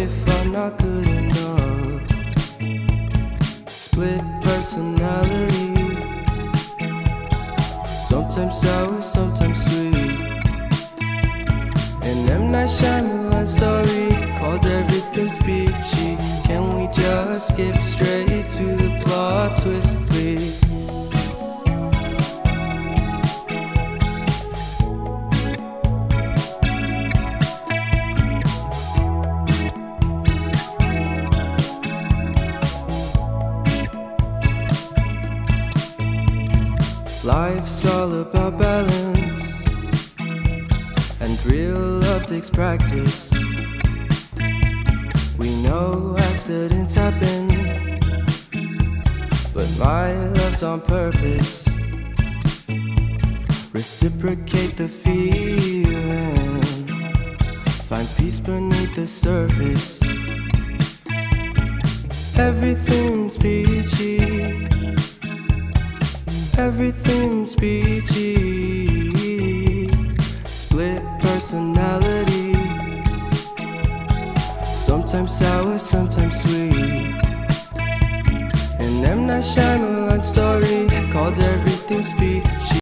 if I'm not good enough? Split personality, sometimes sour, sometimes sweet. An M. Night Shyamalan story called Everything's Peachy. Can we just skip straight to the plot twist, please? Life's all about balance, and real love takes practice. We know accidents happen, but my love's on purpose. Reciprocate the feeling, find peace beneath the surface. Everything's peachy, everything's peachy. Split personality, sometimes sour, sometimes sweet. An M. Night Shyamalan story called Everything's Peachy.